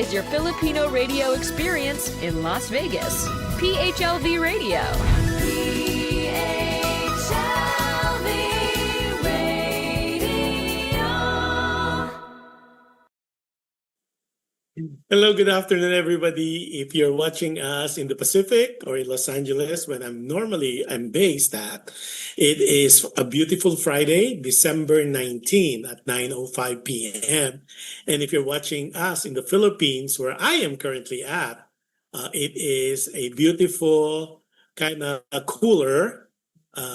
is your Filipino radio experience in Las Vegas. PHLV Radio. Hello, good afternoon, everybody. If you're watching us in the Pacific or in Los Angeles, when I'm based at, it is a beautiful Friday, December 19 at 9:05 p.m. And if you're watching us in the Philippines, where I am currently at, it is a beautiful, kind of a cooler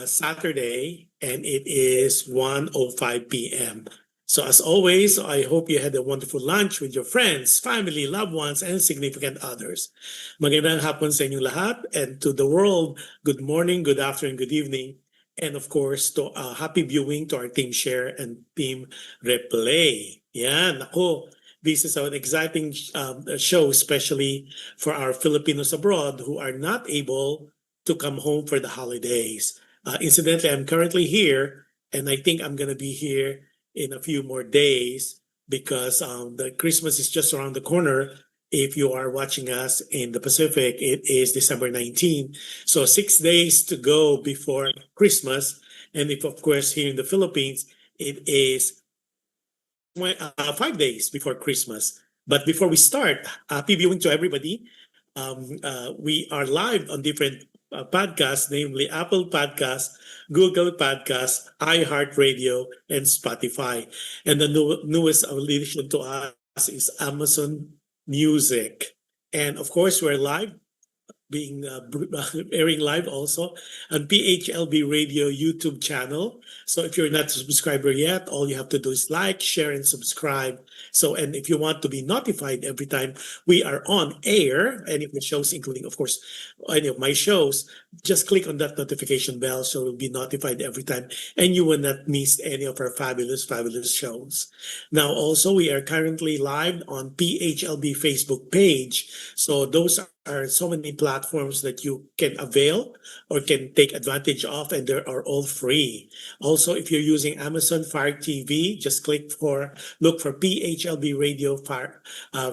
Saturday, and it is 1:05 p.m. So as always, I hope you had a wonderful lunch with your friends, family, loved ones, and significant others. Magandang hapon sa inyong lahat, and to the world, good morning, good afternoon, good evening, and of course, to happy viewing to our Team Share and Team Replay. Yan, ako, this is an exciting show, especially for our Filipinos abroad who are not able to come home for the holidays. Incidentally, I'm currently here, and I think I'm going to be here in a few more days because the Christmas is just around the corner. If you are watching us in the Pacific, it is December 19. So 6 days to go before Christmas. And if, of course, here in the Philippines, it is 5 days before Christmas. But before we start, happy viewing to everybody. We are live on different podcasts, namely Apple Podcasts, Google Podcasts, iHeartRadio, and Spotify. And the newest addition to us is Amazon Music. And of course, we're live, airing live also on PHLB Radio YouTube channel. So if you're not a subscriber yet, all you have to do is like, share, and subscribe. So, and if you want to be notified every time we are on air, any of the shows, including, of course, any of my shows, just click on that notification bell so you'll be notified every time and you will not miss any of our fabulous, fabulous shows. Now, also, we are currently live on PHLB Facebook page. So those are so many platforms that you can avail or can take advantage of, and they are all free. Also, if you're using Amazon Fire TV, just look for PHLB Radio Fire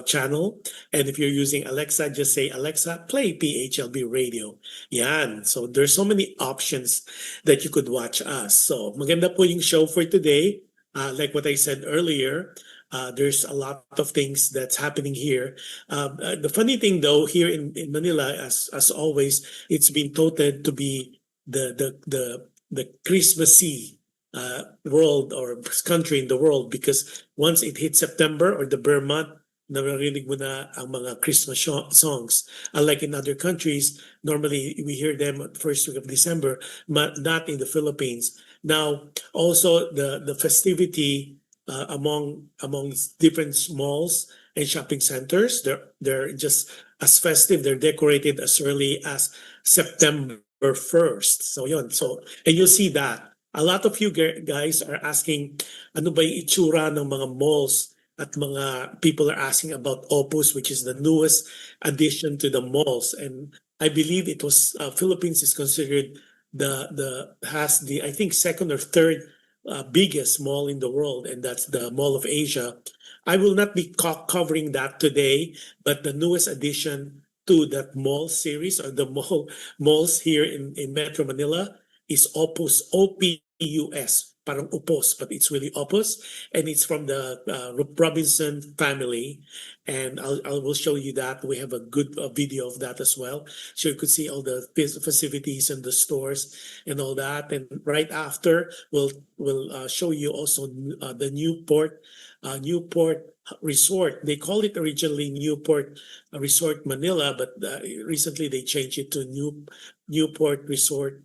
channel. And if you're using Alexa, just say, Alexa, play PHLB Radio. Yan. So there's so many options that you could watch us. So maganda po yung show for today. Like what I said earlier, there's a lot of things that's happening here. The funny thing, though, here in Manila, as always, it's been touted to be the Christmassy world or country in the world, because once it hits September or the Burr month, naririnig mo na ang mga Christmas songs. Unlike in other countries, normally we hear them at the first week of December, but not in the Philippines. Now, also the festivity among different malls and shopping centers, they're just as festive. They're decorated as early as September 1st. So yun. And you'll see that a lot of you guys are asking, ano ba yung itsura ng mga malls? At mga people are asking about Opus, which is the newest addition to the malls. And I believe it was Philippines is considered has the I think second or third biggest mall in the world, and that's the Mall of Asia. I will not be covering that today, but the newest addition to that mall series or the malls here in Metro Manila is Opus, OPUS. Parang Upos, but it's really Opus, and it's from the Robinson family. And I will show you that. We have a good video of that as well, so you could see all the facilities and the stores and all that. And right after, we'll show you also the Newport Resort. They called it originally Newport Resort Manila, but recently they changed it to Newport Resort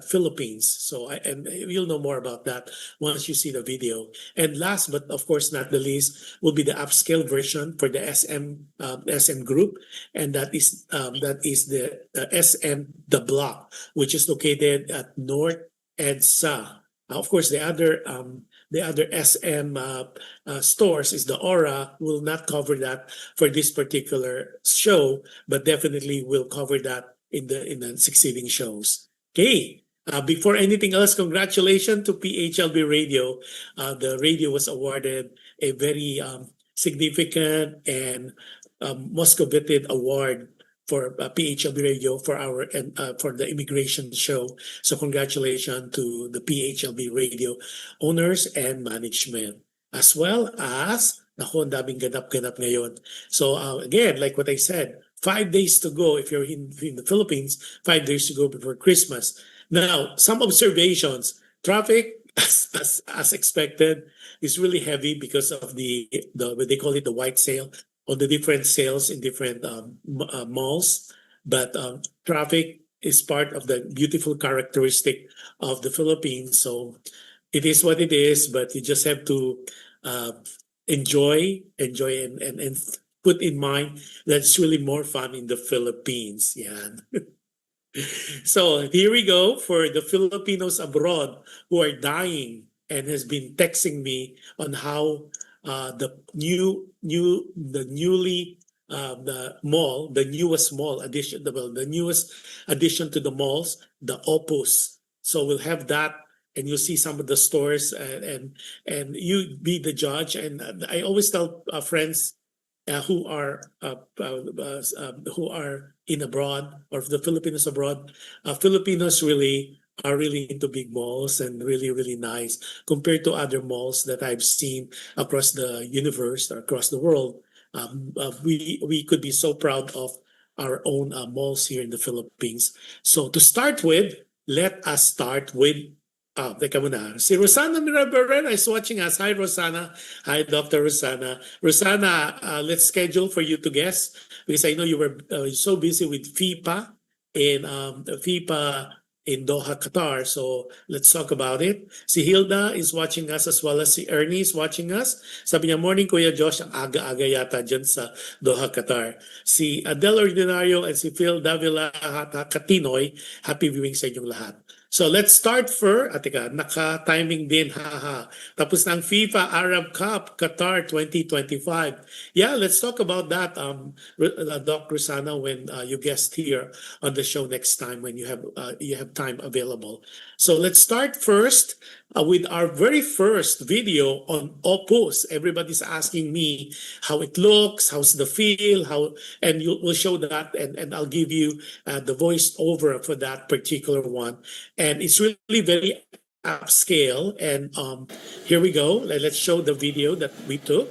Philippines. So and you'll know more about that once you see the video. And last but of course not the least will be the upscale version for the SM group, and that is the SM The Block, which is located at North EDSA. Of course, the other SM stores is the Aura. Will not cover that for this particular show, but definitely will cover that in the succeeding shows. Okay. Before anything else, congratulations to PHLB Radio. The radio was awarded a very significant and most coveted award for PHLB Radio for our for the immigration show. So congratulations to the PHLB Radio owners and management, as well as naku, ang daming ganap-ganap ngayon. So again, like what I said, 5 days to go if you're in the Philippines, 5 days to go before Christmas. Now, some observations. Traffic, as expected, is really heavy because of the what they call it, the white sale, on the different sales in different malls. But traffic is part of the beautiful characteristic of the Philippines. So it is what it is, but you just have to uh, enjoy, and put in mind that it's really more fun in the Philippines. Yeah. So here we go for the Filipinos abroad who are dying and has been texting me on how the newly the newest mall addition, the newest addition to the malls, the Opus. So we'll have that, and you'll see some of the stores, and you be the judge. And I always tell friends who are in abroad, or the Filipinos abroad, Filipinos really are really into big malls and really nice compared to other malls that I've seen across the universe or across the world. We could be so proud of our own malls here in the Philippines. So to start with, let us start with teka muna. Si Rosana Miraberen is watching us. Hi, Rosana. Hi, Dr. Rosana. Rosana, let's schedule for you to guess because I know you were so busy with FIPA in Doha, Qatar. So let's talk about it. Si Hilda is watching us, as well as si Ernie is watching us. Sabi niya, morning Kuya Josh, ang aga-aga yata dyan sa Doha, Qatar. Si Adele Ordinario and si Phil Davila Katinoy, happy viewing sa inyong lahat. So let's start teka, naka-timing din, haha. Tapos ng FIFA Arab Cup, Qatar 2025. Yeah, let's talk about that, Doc Rosana, when you guest here on the show next time when you have time available. So let's start first with our very first video on Opus. Everybody's asking me how it looks, how's the feel, and we'll show that, and I'll give you the voice over for that particular one. And it's really very upscale. And here we go. Let's show the video that we took.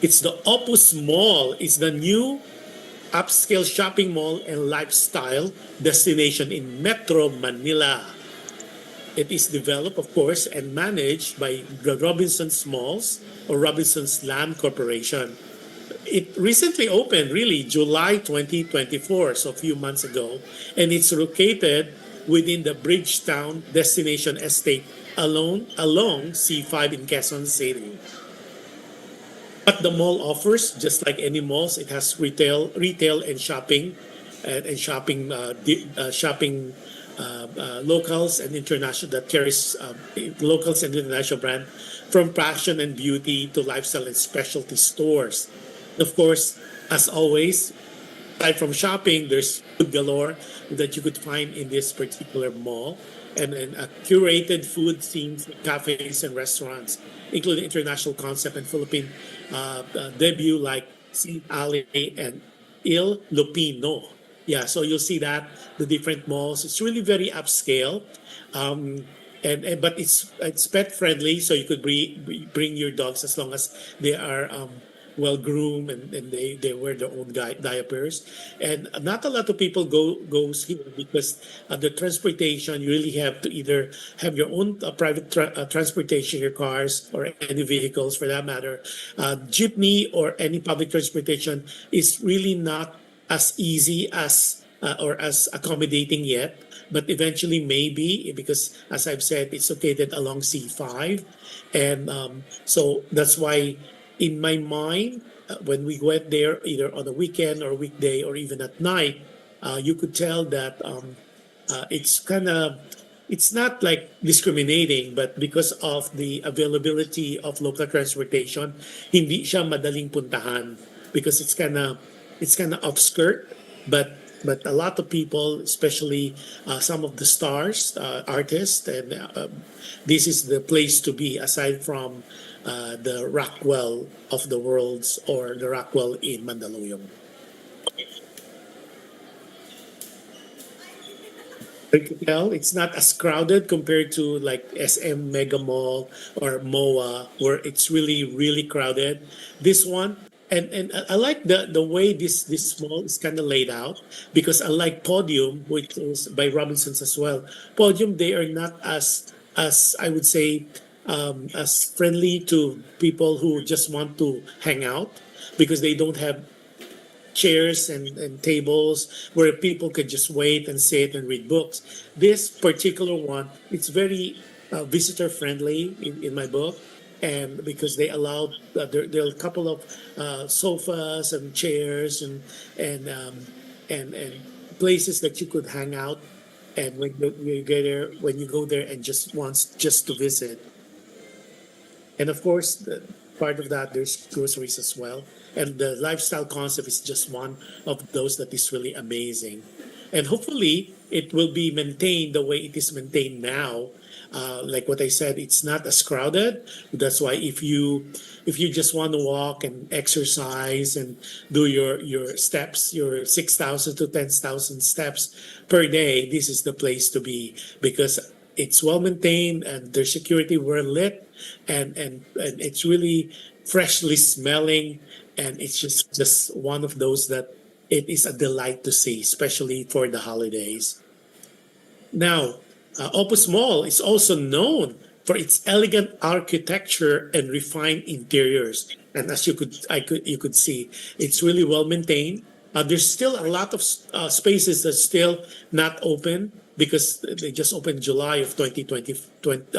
It's the Opus Mall. It's the new upscale shopping mall and lifestyle destination in Metro Manila. It is developed, of course, and managed by the Robinson's Malls or Robinson's Land Corporation. It recently opened, really, July 2024, so a few months ago, and it's located within the Bridgetown Destination Estate along C5 in Quezon City. What the mall offers, just like any malls, it has retail and shopping, shopping locals and international that carries locals and international brand, from fashion and beauty to lifestyle and specialty stores. Of course, as always, aside from shopping, there's food galore that you could find in this particular mall, and curated food scenes, cafes and restaurants, including international concept and Philippine debut like St. Ali and Il Lupino. Yeah, so you'll see that the different malls. It's really very upscale, but it's pet friendly, so you could bring your dogs as long as they are well groomed and they wear their own diapers. And not a lot of people goes here because the transportation, you really have to either have your own private transportation, your cars or any vehicles for that matter. Jeepney or any public transportation is really not as easy as or as accommodating yet, but eventually maybe, because as I've said, it's located along C5, and so that's why in my mind, when we went there, either on a weekend or weekday or even at night, you could tell that it's not like discriminating, but because of the availability of local transportation, hindi siya madaling puntahan because it's kind of outskirt, but But a lot of people, especially some of the stars, artists, and this is the place to be aside from the Rockwell of the worlds or the Rockwell in Mandaluyong. You can tell it's not as crowded compared to like SM Mega Mall or MOA, where it's really crowded. This one, and I like the way this mall is kind of laid out because unlike Podium, which is by Robinsons as well, Podium they are not as I would say as friendly to people who just want to hang out because they don't have chairs and tables where people could just wait and sit and read books. This particular one, it's very visitor friendly in my book. And because they allowed, there are a couple of sofas and chairs and, um, and places that you could hang out. And you get there, when you go there and just wants just to visit, and of course, part of that, there's groceries as well. And the lifestyle concept is just one of those that is really amazing. And hopefully, it will be maintained the way it is maintained now. Like what I said, it's not as crowded. That's why if you just want to walk and exercise and do your steps, your 6,000 to 10,000 steps per day, this is the place to be because it's well maintained and their security were lit and it's really freshly smelling and it's just one of those that it is a delight to see, especially for the holidays. Now, Opus Mall is also known for its elegant architecture and refined interiors. And as you could see, it's really well maintained. There's still a lot of spaces that's still not open because they just opened July of 2020,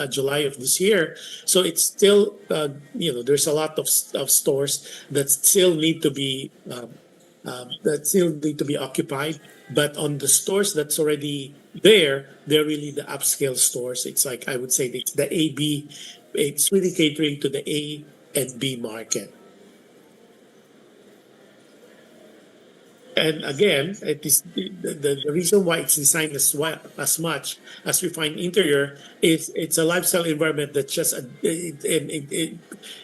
July of this year. So it's still, there's a lot of stores that still need to be occupied. But on the stores that's already there, they're really the upscale stores. It's like I would say it's the A B. It's really catering to the A and B market. And again, it is the reason why it's designed as well as much as refined interior is it's a lifestyle environment that's just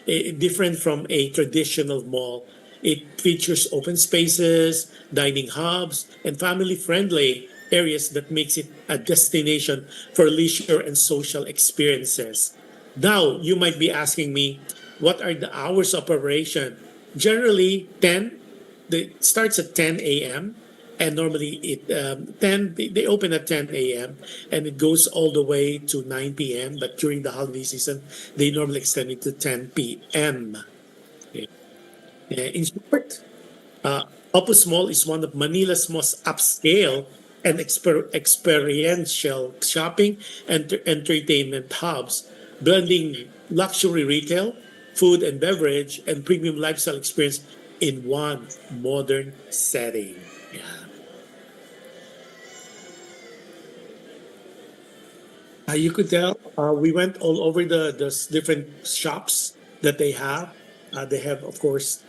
different from a traditional mall. It features open spaces, dining hubs, and family-friendly areas that makes it a destination for leisure and social experiences. Now, you might be asking me, what are the hours of operation? Generally, it starts at 10 a.m. and normally they open at 10 a.m. and it goes all the way to 9 p.m. But during the holiday season, they normally extend it to 10 p.m. Okay. In short, Opus Mall is one of Manila's most upscale and experiential shopping and entertainment hubs, blending luxury retail, food and beverage, and premium lifestyle experience in one modern setting. Yeah. You could tell we went all over the different shops that they have. They have, of course,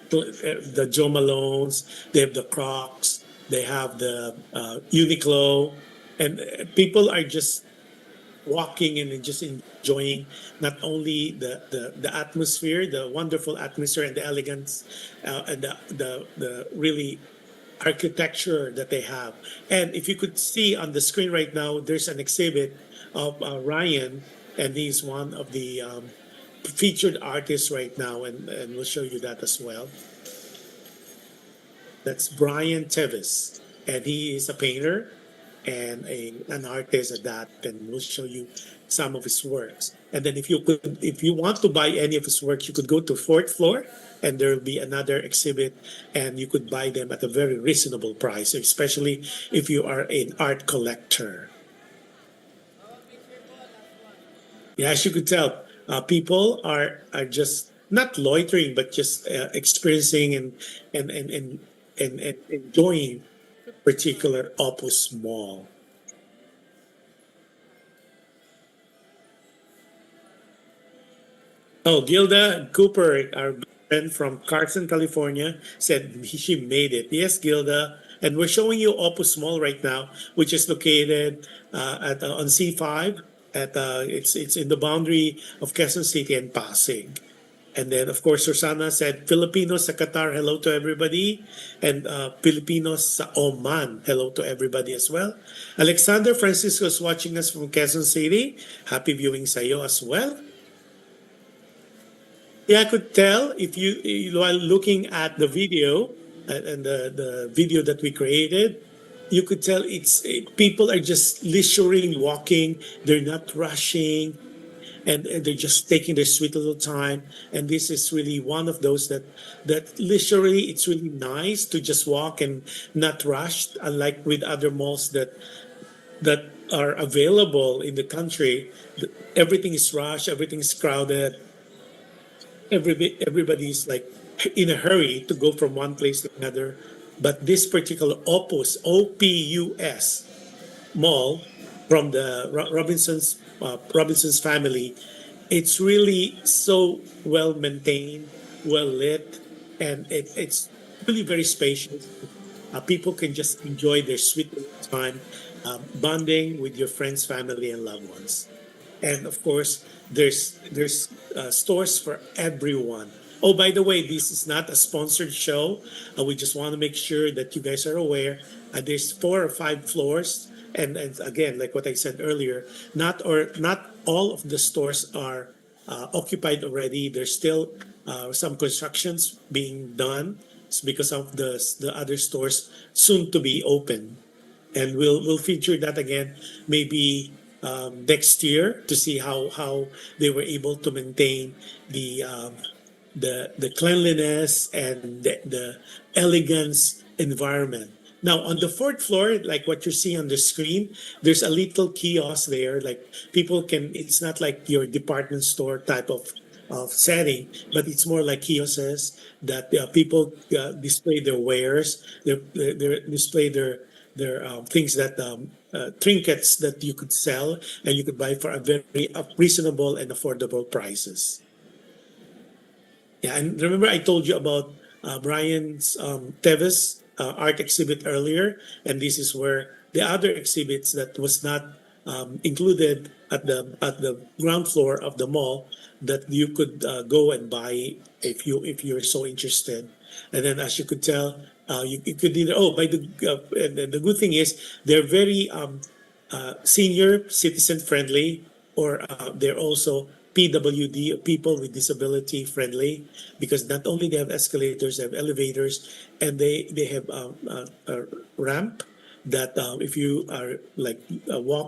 the Joe Malones, they have the Crocs, they have the Uniqlo, and people are just walking and just enjoying not only the atmosphere, the wonderful atmosphere and the elegance and the really architecture that they have. And if you could see on the screen right now, there's an exhibit of Ryan, and he's one of the featured artists right now, and we'll show you that as well. That's Brian Tevis, and he is a painter and an artist at that, and we'll show you some of his works. And then if you want to buy any of his works, you could go to fourth floor, and there will be another exhibit, and you could buy them at a very reasonable price, especially if you are an art collector. Yeah, as you could tell, people are just not loitering, but just experiencing and enjoying particular Opus Mall. Oh, Gilda Cooper, our friend from Carson, California, said she made it. Yes, Gilda, And we're showing you Opus Mall right now, which is located at on C5. It's in the boundary of Quezon City and Pasig. And then, of course, Rosana said, Filipinos sa Qatar, hello to everybody. And Filipinos sa Oman, hello to everybody as well. Alexander Francisco is watching us from Quezon City. Happy viewing sa iyo as well. Yeah, I could tell if while looking at the video and the video that we created, you could tell people are just leisurely walking. They're not rushing, and they're just taking their sweet little time. And this is really one of those that literally it's really nice to just walk and not rush, unlike with other malls that are available in the country. Everything is rushed, everything is crowded. Everybody's like in a hurry to go from one place to another. But this particular Opus mall from the Robinson's family, it's really so well maintained, well lit, and it's really very spacious. People can just enjoy their sweet time, bonding with your friends, family, and loved ones. And of course, there's stores for everyone. Oh, by the way, this is not a sponsored show. We just want to make sure that you guys are aware. There's 4 or 5 floors, and again, like what I said earlier, not all of the stores are occupied already. There's still some constructions being done because of the other stores soon to be open, and we'll feature that again maybe next year to see how they were able to maintain the cleanliness and the elegance environment. Now on the 4th floor, like what you're seeing on the screen, there's a little kiosk there. Like people can, it's not like your department store type of setting, but it's more like kiosks that people display their wares, they display their things that trinkets that you could sell and you could buy for a very reasonable and affordable prices. Yeah, and remember I told you about Brian's Tevis art exhibit earlier, and this is where the other exhibits that was not included at the ground floor of the mall that you could go and buy if you're so interested. And then, as you could tell, you could either and the good thing is they're very senior citizen friendly, or they're also PWD, people with disability friendly, because not only they have escalators, they have elevators, and they have a ramp that if you are like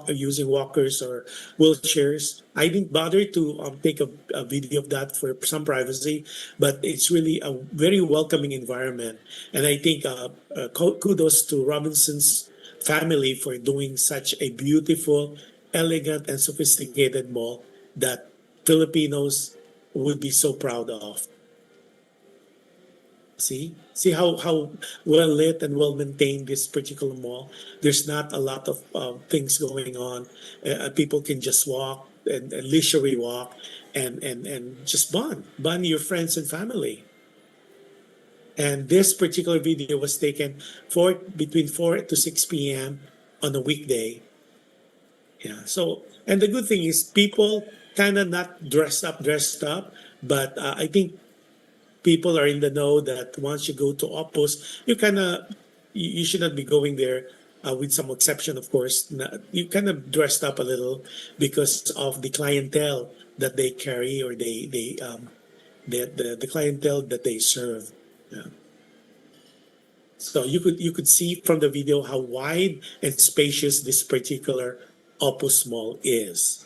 using walkers or wheelchairs. I didn't bother to take a video of that for some privacy, but it's really a very welcoming environment, and I think kudos to Robinson's family for doing such a beautiful, elegant, and sophisticated mall that Filipinos would be so proud of. See how well lit and well maintained this particular mall. There's not a lot of things going on. People can just walk and leisurely walk and just bond your friends and family. And this particular video was taken between 4 to 6 p.m. on a weekday. Yeah. So, and the good thing is people kind of not dressed up, but I think people are in the know that once you go to Opus, you should not be going there with some exception, of course. You kind of dressed up a little because of the clientele that they carry, or the clientele that they serve. Yeah. So you could see from the video how wide and spacious this particular Opus Mall is.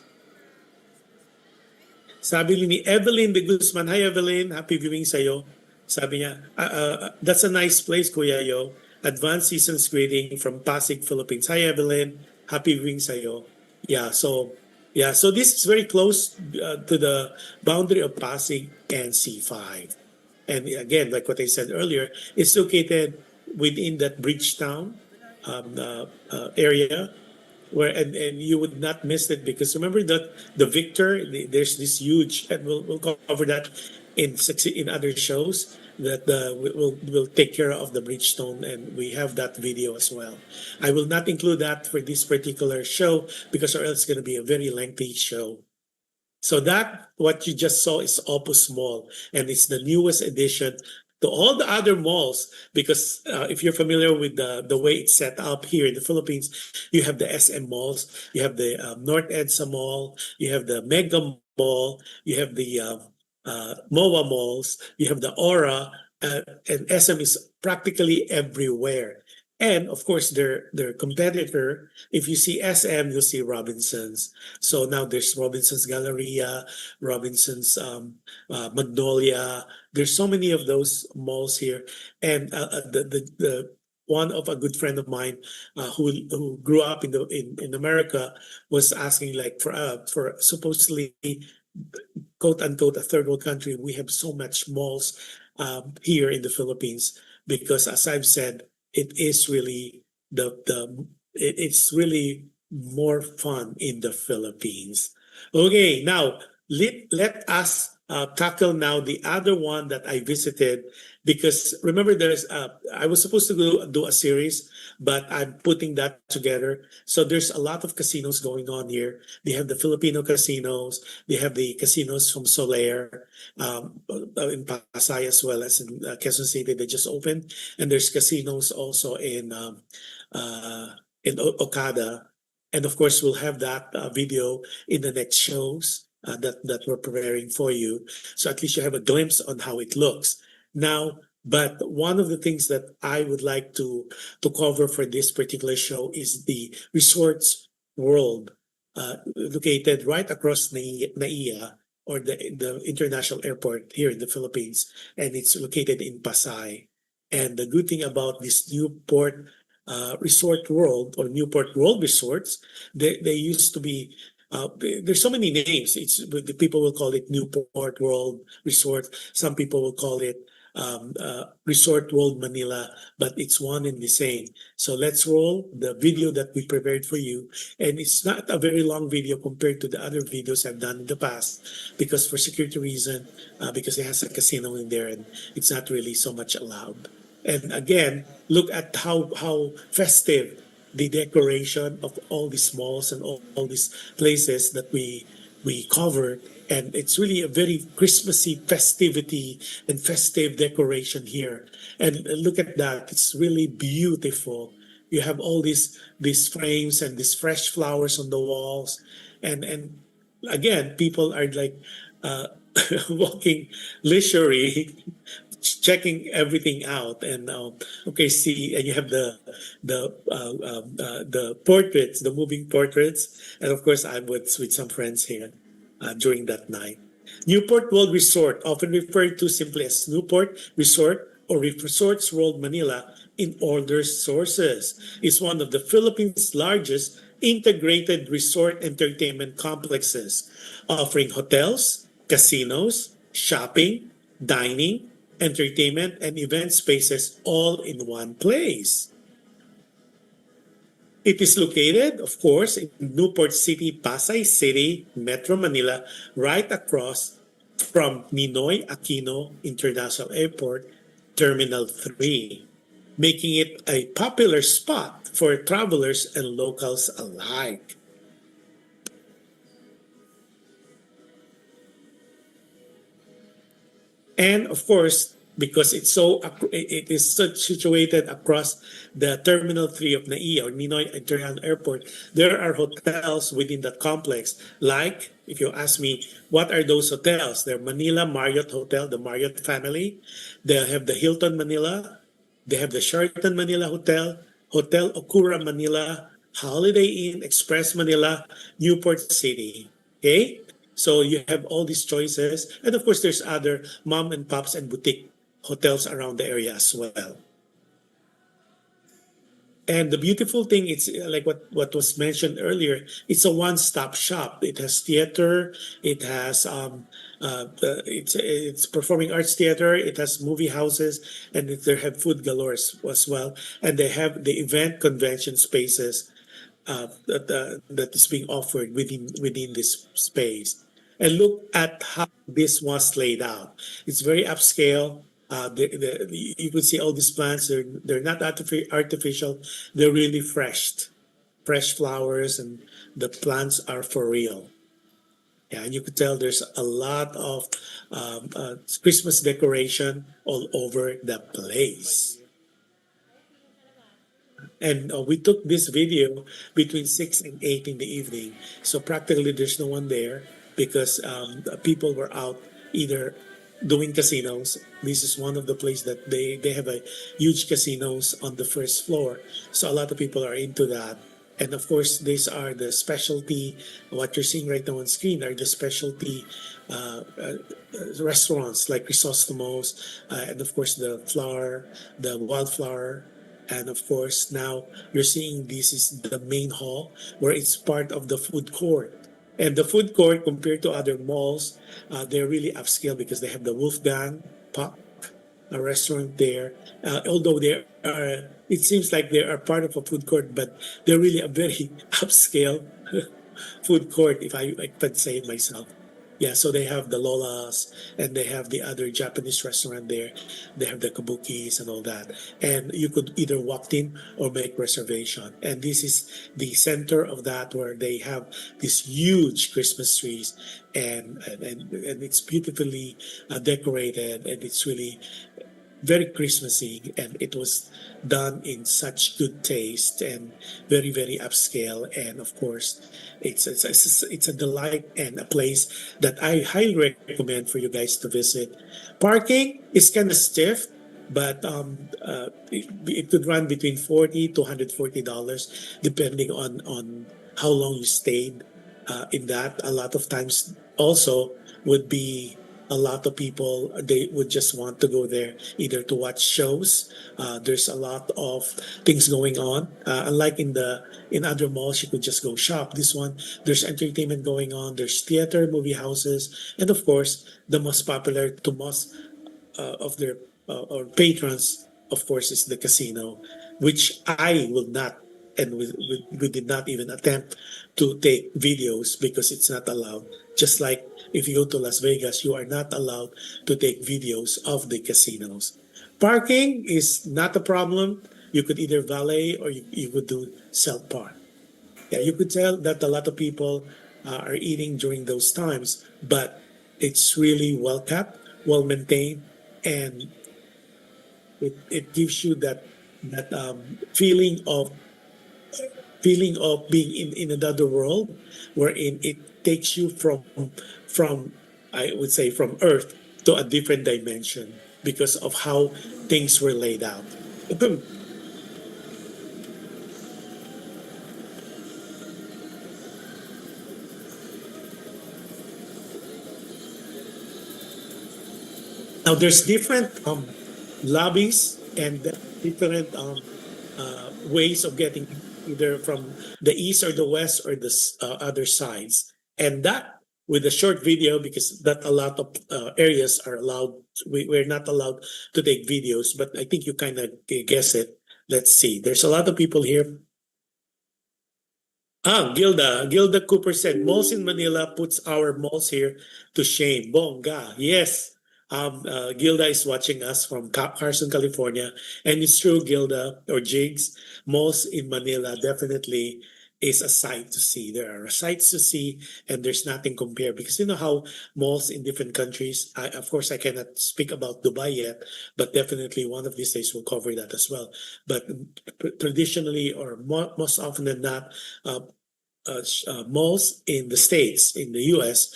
Sabi ni Evelyn de Guzman, hi Evelyn, happy viewing sa'yo. Sabi niya, that's a nice place, Kuya Yo. Advanced season's greeting from Pasig, Philippines. Hi Evelyn, happy viewing sa'yo. So this is very close to the boundary of Pasig and C5. And again, like what I said earlier, it's located within that Bridgetown area, where and you would not miss it, because remember that the Victor, there's this huge, and we'll cover that in other shows. that will take care of the Bridgestone, and we have that video as well. I will not include that for this particular show because or else it's going to be a very lengthy show. So that what you just saw is Opus Mall, and it's the newest addition to all the other malls. Because if you're familiar with the way it's set up here in the Philippines, you have the SM malls, you have the North EDSA Mall, you have the Mega Mall, you have the MOA malls, you have the Aura, and SM is practically everywhere. And of course, their competitor, if you see SM, you'll see Robinsons. So now there's Robinsons Galleria, Robinsons Magnolia. There's so many of those malls here. And the one of a good friend of mine who grew up in America was asking like for supposedly quote unquote a third world country, we have so much malls here in the Philippines because as I've said, it is really it's really more fun in the Philippines. Okay, now let us tackle now the other one that I visited because remember there's I was supposed to do a series, but I'm putting that together. So there's a lot of casinos going on here. They have the Filipino casinos, they have the casinos from Soler, in Pasay as well as in Quezon City. They just opened, and there's casinos also in Okada, and of course we'll have that video in the next shows that we're preparing for you, so at least you have a glimpse on how it looks now. But one of the things that I would like to cover for this particular show is the Resorts World, located right across NAIA, or the international airport here in the Philippines, and it's located in Pasay. And the good thing about this Newport Resort World or Newport World Resorts, they used to be. There's so many names. The people will call it Newport World Resort. Some people will call it Resort World Manila, but it's one and the same. So let's roll the video that we prepared for you. And it's not a very long video compared to the other videos I've done in the past because for security reason, because it has a casino in there and it's not really so much allowed. And again, look at how festive the decoration of all these malls and all these places that we covered, and it's really a very Christmassy festivity and festive decoration here. And look at that, it's really beautiful. You have all these frames and these fresh flowers on the walls, and again, people are like walking leisurely checking everything out. And okay, see, and you have the portraits, the moving portraits, and of course I'm with some friends here during that night. Newport World Resort, often referred to simply as Newport Resort or Resorts World Manila in older sources, is one of the Philippines' largest integrated resort entertainment complexes, offering hotels, casinos, shopping, dining, entertainment, and event spaces all in one place. It is located, of course, in Newport City, Pasay City, Metro Manila, right across from Ninoy Aquino International Airport, Terminal 3, making it a popular spot for travelers and locals alike. And of course, because it is situated across the Terminal 3 of NAIA or Ninoy International Airport, there are hotels within that complex. Like, if you ask me, what are those hotels? They're Manila Marriott Hotel, the Marriott family. They have the Hilton Manila. They have the Sheraton Manila Hotel, Hotel Okura Manila, Holiday Inn Express Manila, Newport City. Okay? So you have all these choices. And of course, there's other mom and pops and boutique hotels around the area as well. And the beautiful thing, it's like what was mentioned earlier, it's a one-stop shop. It has theater, it has it's performing arts theater, it has movie houses, and they have food galore as well. And they have the event convention spaces that is being offered within this space. And look at how this was laid out. It's very upscale. You could see all these plants. They're not artificial. They're really fresh flowers, and the plants are for real. Yeah, and you could tell there's a lot of Christmas decoration all over the place. And we took this video between 6 and 8 in the evening. So practically there's no one there because people were out either doing casinos. This is one of the places that they have a huge casinos on the first floor. So a lot of people are into that. And of course, these are the specialty, what you're seeing right now on screen are the specialty restaurants like Chrysostomos, and of course the wildflower, and of course, now you're seeing this is the main hall where it's part of the food court. And the food court, compared to other malls, they're really upscale because they have the Wolfgang Puck, a restaurant there. Although it seems like they are part of a food court, but they're really a very upscale food court, if I could say it myself. Yeah, so they have the Lolas and they have the other Japanese restaurant there. They have the kabukis and all that. And you could either walk in or make reservation. And this is the center of that where they have these huge Christmas trees and it's beautifully decorated and it's really very Christmassy, and it was done in such good taste and very upscale. And of course, it's a delight and a place that I highly recommend for you guys to visit. Parking is kind of stiff, but it could run between $40 to $140 depending on how long you stayed in that. A lot of times also would be a lot of people, they would just want to go there either to watch shows. There's a lot of things going on. Unlike in other malls, you could just go shop. This one, there's entertainment going on. There's theater, movie houses, and of course, the most popular to most of their or patrons, of course, is the casino, which I will not, and we did not even attempt to take videos because it's not allowed. Just like if you go to Las Vegas, you are not allowed to take videos of the casinos. Parking is not a problem. You could either valet or you could do self-park. Yeah, you could tell that a lot of people are eating during those times, but it's really well kept, well maintained, and it gives you that feeling of being in another world, wherein it takes you from I would say from Earth to a different dimension because of how things were laid out. Now there's different lobbies and different ways of getting either from the east or the west or the other sides. And that with a short video, because that a lot of areas are allowed, we're not allowed to take videos, but I think you kind of guess it. Let's see. There's a lot of people here. Gilda Cooper said, malls in Manila puts our malls here to shame. Bongga. Yes. Gilda is watching us from Carson, California. And it's true, Gilda or Jigs, malls in Manila definitely is a sight to see. There are sights to see, and there's nothing compared because you know how malls in different countries, of course, I cannot speak about Dubai yet, but definitely one of these days we'll cover that as well. But traditionally, or most often than not, malls in the States, in the US,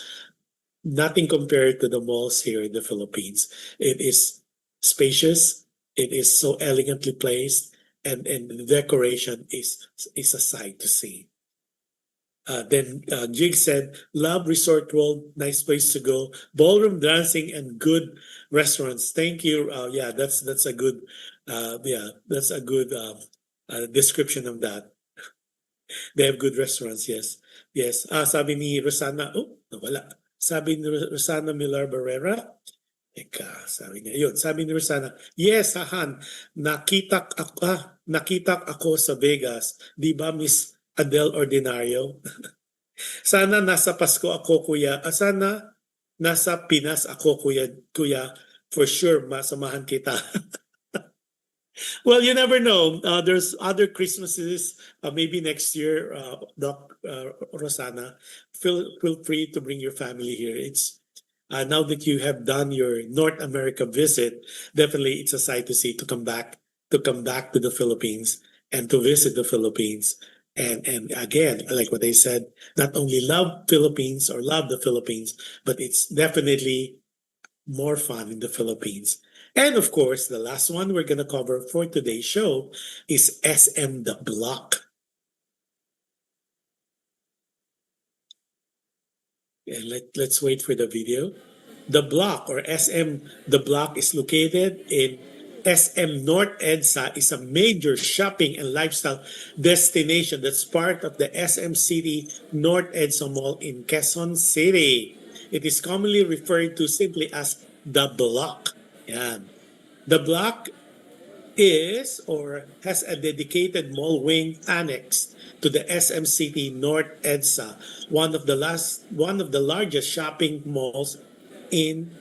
nothing compared to the malls here in the Philippines. It is spacious, it is so elegantly placed, and the decoration is a sight to see. Then Jig said, "Love Resort World, nice place to go. Ballroom dancing and good restaurants." Thank you. Yeah, that's a good description of that. They have good restaurants. Yes, yes. Sabi ni Rosana, nawala. Sabi ni Rosana Millar Barrera. Sabi niya, yun, sabi ni Rosana, yes, Hahan, nakita ako sa Vegas. Di ba, Miss Adele Ordinario? Sana nasa Pasko ako, kuya. Sana nasa Pinas ako, kuya For sure, masamahan kita. Well, you never know. There's other Christmases, maybe next year, Doc Rosana. Feel free to bring your family here. It's now that you have done your North America visit, definitely it's a sight to see to come back to the Philippines and to visit the Philippines. And again, like what I said, not only love Philippines or love the Philippines, but it's definitely more fun in the Philippines. And of course, the last one we're going to cover for today's show is SM the Block. And let's wait for the video. The Block or SM the Block is located in SM North EDSA is a major shopping and lifestyle destination that's part of the SM City North EDSA Mall in Quezon City. It is commonly referred to simply as the Block. Yan. The Block is or has a dedicated mall wing annex to the SM City North EDSA, one of the largest shopping malls in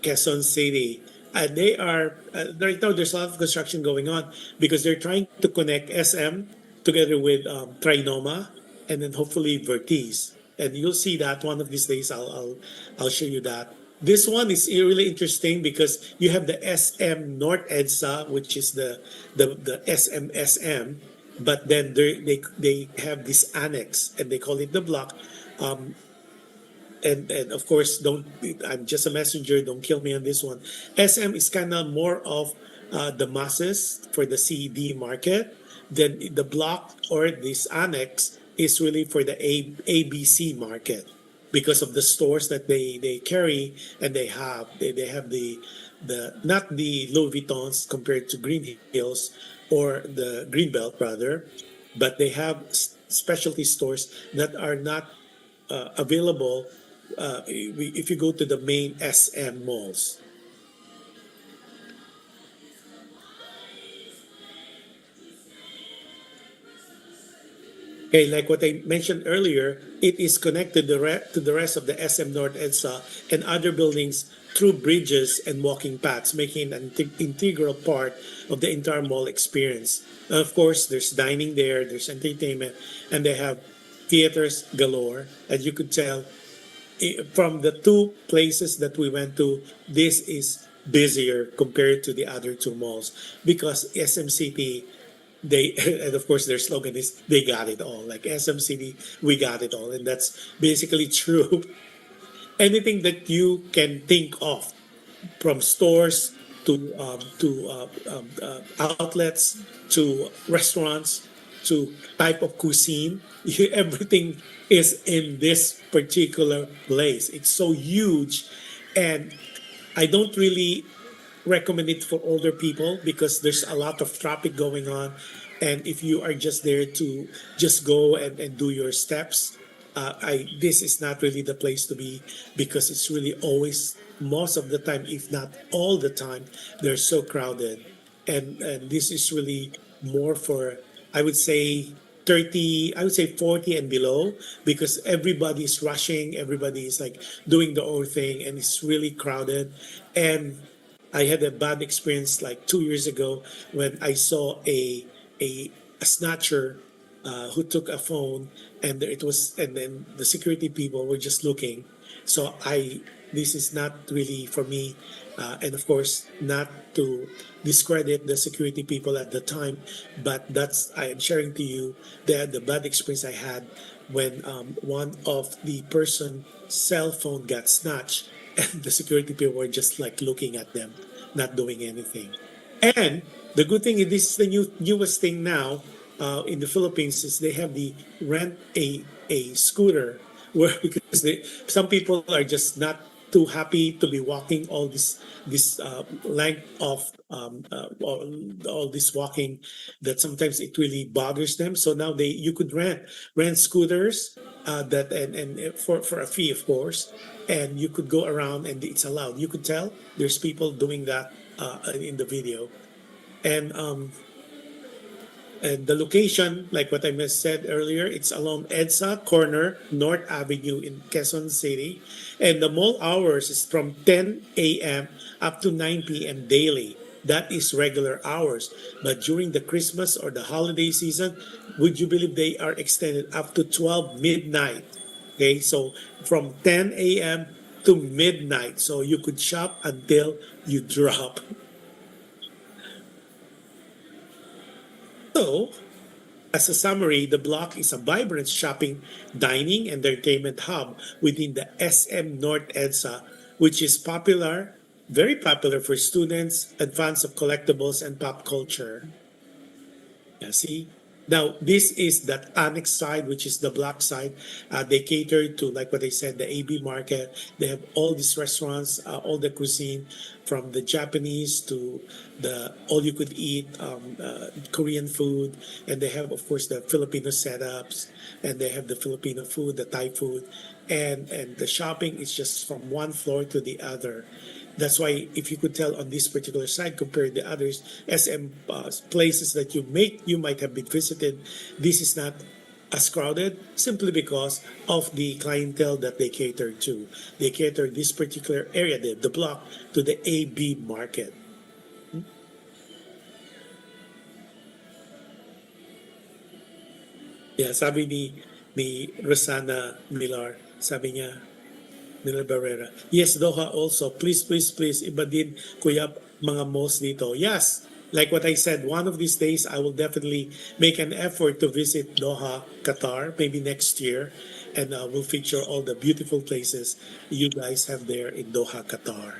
Quezon City. And they are right now. There's a lot of construction going on because they're trying to connect SM together with Trinoma and then hopefully Vertiz. And you'll see that one of these days. I'll show you that. This one is really interesting because you have the SM North EDSA, which is the SMSM, but then they have this annex and they call it the block. Um, and of course, don't I'm just a messenger. Don't kill me on this one. SM is kind of more of the masses for the CD market. Then the block or this annex is really for the ABC market because of the stores that they carry and they have the not the Louis Vuittons compared to Green Hills or the Greenbelt rather, but they have specialty stores that are not available if you go to the main SM malls. Okay, like what I mentioned earlier, it is connected to the rest of the SM North EDSA and other buildings through bridges and walking paths, making an integral part of the entire mall experience. And of course, there's dining there, there's entertainment, and they have theaters galore. As you could tell, from the two places that we went to, this is busier compared to the other two malls because SMCT they and of course their slogan is they got it all. Like SMCT, we got it all, and that's basically true. Anything that you can think of, from stores to outlets to restaurants to type of cuisine, everything is in this particular place. It's so huge, and I don't really recommend it for older people because there's a lot of traffic going on. And if you are just there to just go and do your steps, I this is not really the place to be because it's really always most of the time, if not all the time, they're so crowded, and this is really more for I would say 30, I would say 40 and below because everybody's rushing, everybody is like doing the own thing, and it's really crowded. And I had a bad experience like 2 years ago when I saw a snatcher who took a phone, and it was and then the security people were just looking. So I this is not really for me, and of course not to discredit the security people at the time, but that's I am sharing to you the bad experience I had when one of the person cell phone got snatched and the security people were just like looking at them, not doing anything. And the good thing is this is the newest thing now in the Philippines is they have the rent a scooter where because some people are just not too happy to be walking this length of all this walking that sometimes it really bothers them. So now you could rent scooters that and for a fee of course, and you could go around and it's allowed. You could tell there's people doing that in the video, and And the location, like what I said earlier, it's along EDSA corner, North Avenue in Quezon City. And the mall hours is from 10 a.m. up to 9 p.m. daily. That is regular hours. But during the Christmas or the holiday season, would you believe they are extended up to 12 midnight? Okay, so from 10 a.m. to midnight. So you could shop until you drop. So, as a summary, the block is a vibrant shopping, dining, and entertainment hub within the SM North EDSA, which is popular, very popular for students and fans of collectibles and pop culture. Yeah, see? Now, this is that annex side, which is the black side. They cater to, like what I said, the AB market. They have all these restaurants, all the cuisine, from the Japanese to the all you could eat Korean food. And they have, of course, the Filipino setups. And they have the Filipino food, the Thai food. And the shopping is just from one floor to the other. That's why, if you could tell on this particular side compared to others, SM places that you might have been visited, this is not as crowded simply because of the clientele that they cater to. They cater this particular area, the block, to the AB market. Yeah, sabi ni Rosana Millar, sabi niya, Miller Barrera. Yes, Doha also. Please, please, please, iba din, kuya, mga malls dito. Yes, like what I said, one of these days, I will definitely make an effort to visit Doha, Qatar, maybe next year. And we'll feature all the beautiful places you guys have there in Doha, Qatar.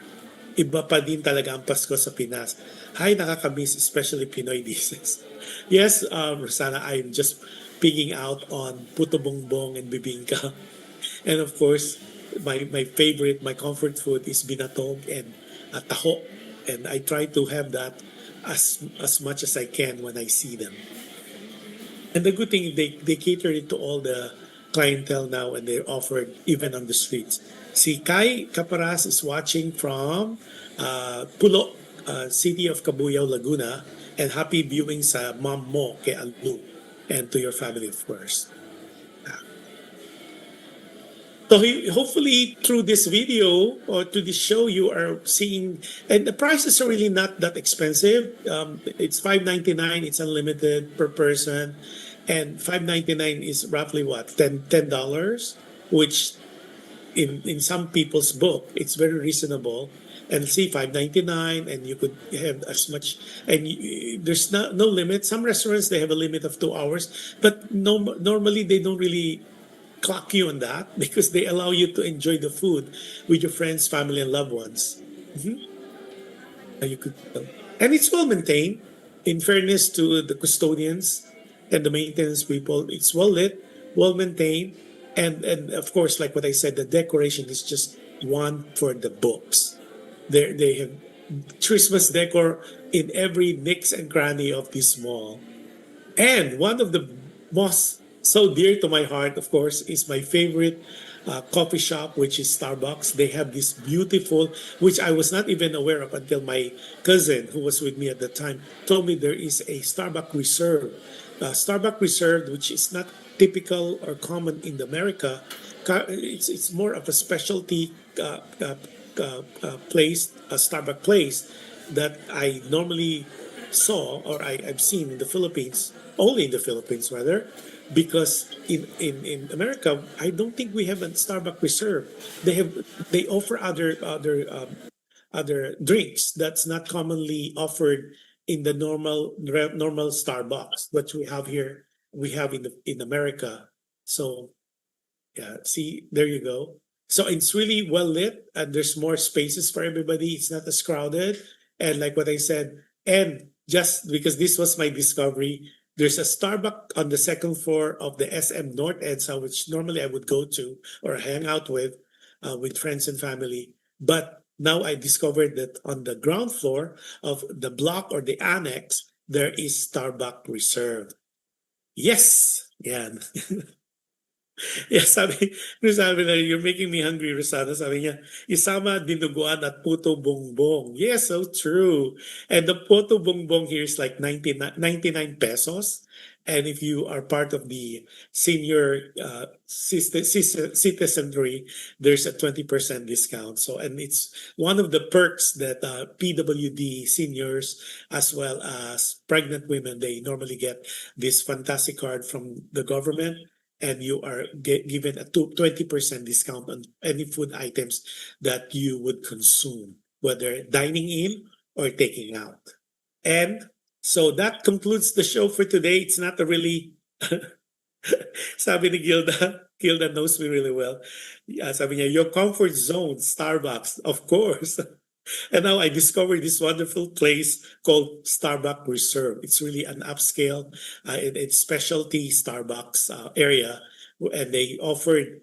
Iba pa din talaga ang Pasko sa Pinas. Hi, nakakamiss, especially Pinoy dishes. Yes, Rosana, I'm just picking out on puto bongbong and bibingka. And of course, my favorite, my comfort food is binatog and taho. And I try to have that as much as I can when I see them. And the good thing, they cater it to all the clientele now and they're offered even on the streets. Si Kai Caparas is watching from Pulo, city of Cabuyao, Laguna. And happy viewing sa mom mo kay Alu and to your family, of course. So hopefully through this video or to this show, you are seeing, and the prices are really not that expensive. It's $5.99. It's unlimited per person, and $5.99 is roughly what, $10, which in some people's book it's very reasonable. And see, $5.99, and you could have as much. And there's no limit. Some restaurants they have a limit of 2 hours, but no, normally they don't really clock you on that because they allow you to enjoy the food with your friends, family, and loved ones. And you could, and it's well maintained. In fairness to the custodians and the maintenance people, it's well lit, well maintained, and of course, like what I said, the decoration is just one for the books. They have Christmas decor in every nooks and cranny of this mall. And one of the most so dear to my heart, of course, is my favorite coffee shop, which is Starbucks. They have this beautiful, which I was not even aware of until my cousin, who was with me at the time, told me there is a Starbucks Reserve. Starbucks Reserve, which is not typical or common in America. It's more of a specialty place, a Starbucks place that I normally saw or I've seen in the Philippines, only in the Philippines rather, because in America I don't think we have a Starbucks Reserve. They offer other drinks that's not commonly offered in the normal Starbucks, what we have here, we have in America. So yeah, see, there you go. So it's really well lit and there's more spaces for everybody. It's not as crowded. And like what I said, and just because this was my discovery, there's a Starbucks on the second floor of the SM North EDSA, which normally I would go to or hang out with friends and family. But now I discovered that on the ground floor of the block or the annex, there is Starbucks Reserve. Yes, yeah. Yeah, sabi na, you're making me hungry, Rosana. Sabi niya, isama dinuguan at puto bongbong. Yes, so true. And the puto bongbong here is like 99 pesos. And if you are part of the senior citizenry, there's a 20% discount. So, and it's one of the perks that PWD seniors, as well as pregnant women, they normally get this fantastic card from the government, and you are given a 20% discount on any food items that you would consume, whether dining in or taking out. And so that concludes the show for today. It's not a really, sabi ni Gilda knows me really well. Sabi niya, your comfort zone, Starbucks, of course. And now I discovered this wonderful place called Starbucks Reserve. It's really an upscale, it's specialty Starbucks area, and they offered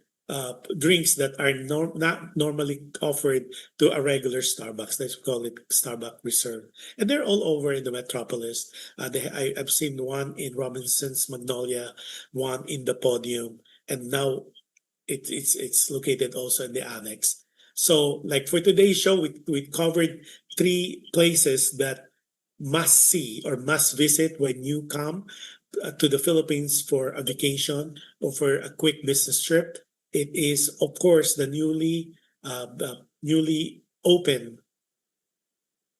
drinks that are not normally offered to a regular Starbucks. Let's call it Starbucks Reserve, and they're all over in the metropolis. I've seen one in Robinson's Magnolia, one in the Podium, and now it's located also in the annex. So, like for today's show, we covered three places that must see or must visit when you come to the Philippines for a vacation or for a quick business trip. It is, of course, the newly open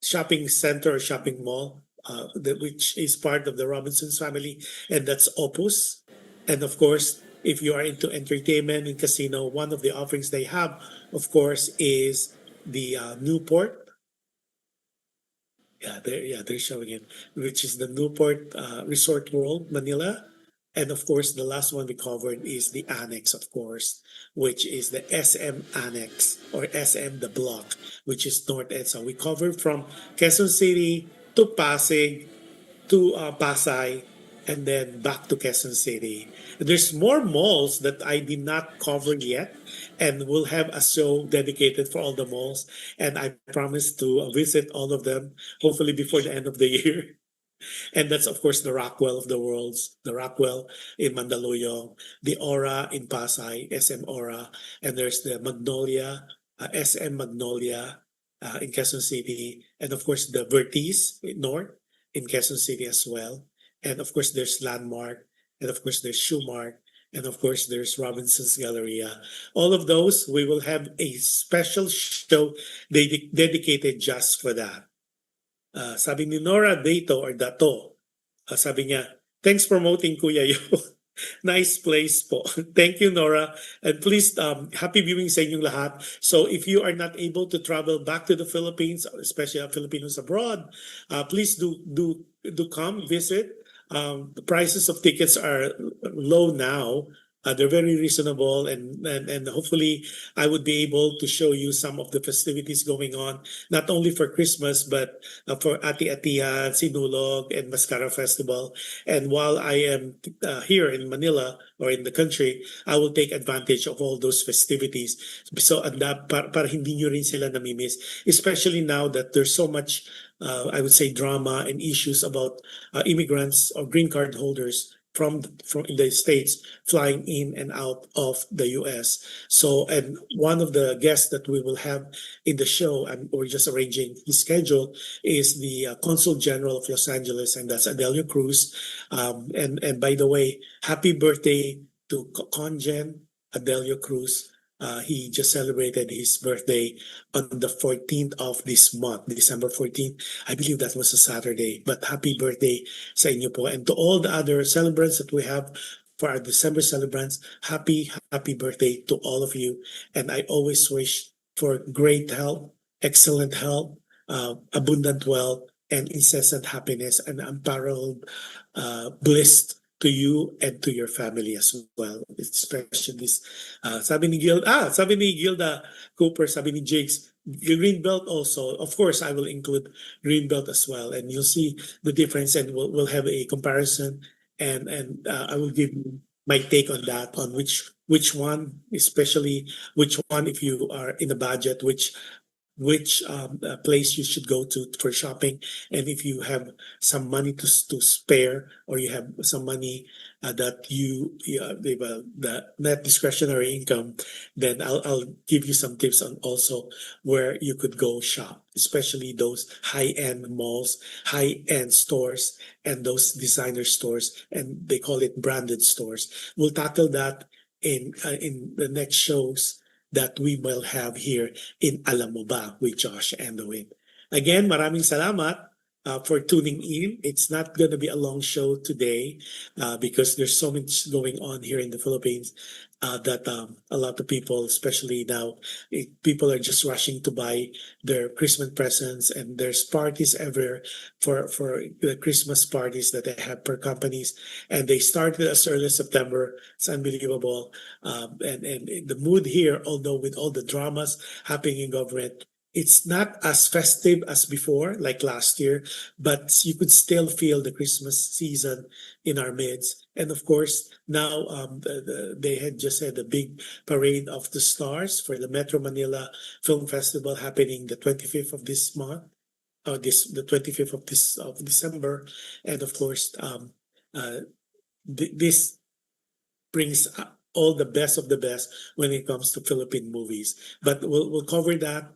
shopping center or shopping mall, which is part of the Robinsons family, and that's Opus. And of course, if you are into entertainment and casino, one of the offerings they have, of course, is the Newport. They're showing it, which is the Newport Resort World, Manila. And of course, the last one we covered is the Annex, of course, which is the SM Annex or SM the Block, which is North EDSA. We covered from Quezon City to Pasig to Pasay, and then back to Quezon City. There's more malls that I did not cover yet, and we'll have a show dedicated for all the malls. And I promise to visit all of them, hopefully before the end of the year. And that's, of course, the Rockwell of the worlds, the Rockwell in Mandaluyong, the Aura in Pasay, SM Aura, and there's the Magnolia, SM Magnolia in Quezon City, and of course, the Vertiz North in Quezon City as well. And of course, there's Landmark, and of course, there's Shoemark, and of course, there's Robinson's Galleria. All of those, we will have a special show dedicated just for that. Sabi ni Nora Dato or Dato, sabi niya, thanks promoting Kuya Yo. Nice place po. Thank you, Nora. And please, happy viewing sa inyong lahat. So if you are not able to travel back to the Philippines, especially Filipinos abroad, please do come visit. The prices of tickets are low now. They're very reasonable, and hopefully I would be able to show you some of the festivities going on, not only for Christmas, but for Ati-Atihan, Sinulog, and Mascara Festival. And while I am here in Manila or in the country, I will take advantage of all those festivities. So para hindi nyo rin sila namimiss, especially now that there's so much, I would say, drama and issues about immigrants or green card holders from the States flying in and out of the US. So, and one of the guests that we will have in the show, and we're just arranging his schedule, is the Consul General of Los Angeles, and that's Adelio Cruz. And by the way, happy birthday to Congen Adelio Cruz. He just celebrated his birthday on the 14th of this month, December 14th. I believe that was a Saturday. But happy birthday sa inyo po. And to all the other celebrants that we have for our December celebrants, happy birthday to all of you. And I always wish for great health, excellent health, abundant wealth, and incessant happiness and unparalleled bliss to you and to your family as well. Especially this, sabi ni Gilda Cooper, sabi ni Jakes, Greenbelt also. Of course, I will include Greenbelt as well, and you'll see the difference, and we'll have a comparison, and I will give you my take on that, on which one, especially which one if you are in the budget, which which place you should go to for shopping. And if you have some money to spare, or you have some money that the net discretionary income, then I'll give you some tips on also where you could go shop, especially those high-end malls, high-end stores, and those designer stores, and they call it branded stores. We'll tackle that in the next shows that we will have here in Alam Mo Ba with Josh and the Wind. Again, maraming salamat for tuning in. It's not going to be a long show today because there's so much going on here in the Philippines that a lot of people, especially now, people are just rushing to buy their Christmas presents, and there's parties ever for the Christmas parties that they have per companies, and they started as early as September. It's unbelievable, and the mood here, although with all the dramas happening in government, it's not as festive as before, like last year, but you could still feel the Christmas season in our midst. And of course, now they had just had a big parade of the stars for the Metro Manila Film Festival happening the 25th of this month, the 25th of December, and of course, this brings all the best of the best when it comes to Philippine movies. But we'll cover that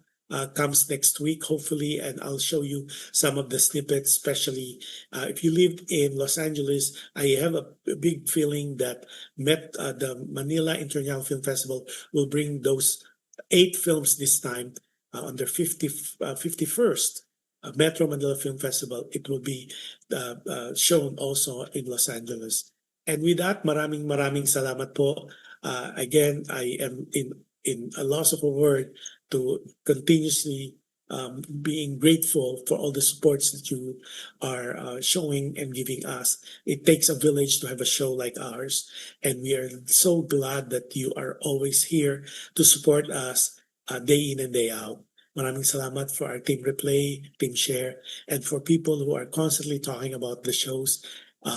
comes next week, hopefully, and I'll show you some of the snippets, especially if you live in Los Angeles. I have a big feeling that the Manila International Film Festival will bring those 8 films this time on their 51st Metro Manila Film Festival. It will be shown also in Los Angeles. And with that, maraming salamat po. Again, I am in a loss of a word to continuously being grateful for all the supports that you are showing and giving us. It takes a village to have a show like ours, and we are so glad that you are always here to support us day in and day out. Maraming salamat for our Team Replay, Team Share, and for people who are constantly talking about the shows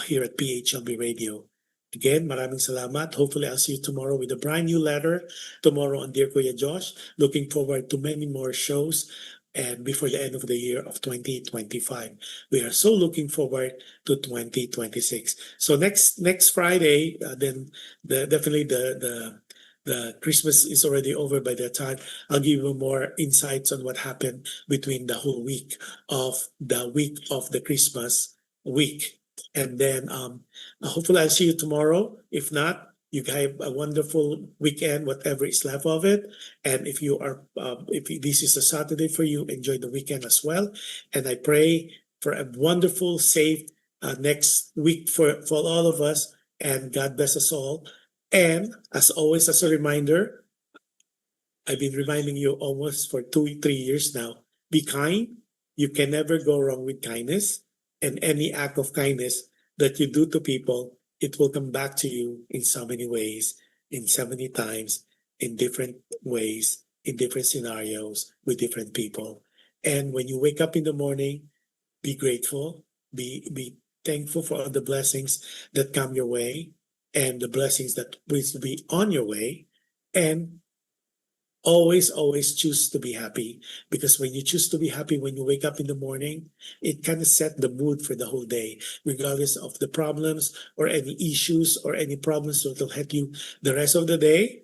here at PHLB Radio. Again, maraming salamat. Hopefully, I'll see you tomorrow with a brand new letter. Tomorrow on Dear Kuya Josh. Looking forward to many more shows and before the end of the year of 2025. We are so looking forward to 2026. So next Friday, then definitely the Christmas is already over by that time. I'll give you more insights on what happened between the whole week of the Christmas week. And then hopefully I'll see you tomorrow. If not, you have a wonderful weekend, whatever is left of it. And if this is a Saturday for you, enjoy the weekend as well. And I pray for a wonderful, safe next week for all of us. And God bless us all. And as always, as a reminder, I've been reminding you almost for 2-3 years now, be kind. You can never go wrong with kindness. And any act of kindness that you do to people, it will come back to you in so many ways, in so many times, in different ways, in different scenarios, with different people. And when you wake up in the morning, be grateful, be thankful for all the blessings that come your way, and the blessings that will be on your way. And always choose to be happy, because when you choose to be happy when you wake up in the morning, it kind of set the mood for the whole day, regardless of the problems or any issues or any problems that will hit you the rest of the day.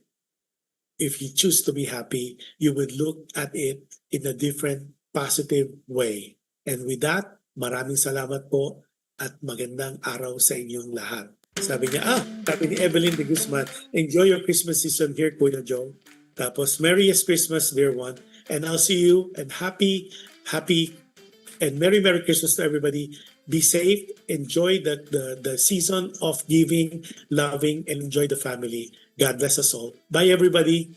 If you choose to be happy, you would look at it in a different positive way. And with that, maraming salamat po at magandang araw sa inyong lahat. Sabi ni Evelyn de Guzman, enjoy your Christmas season here, Kuya Joe. Tapos, Merriest Christmas, dear one. And I'll see you, and happy and Merry Christmas to everybody. Be safe, enjoy the season of giving, loving, and enjoy the family. God bless us all. Bye, everybody.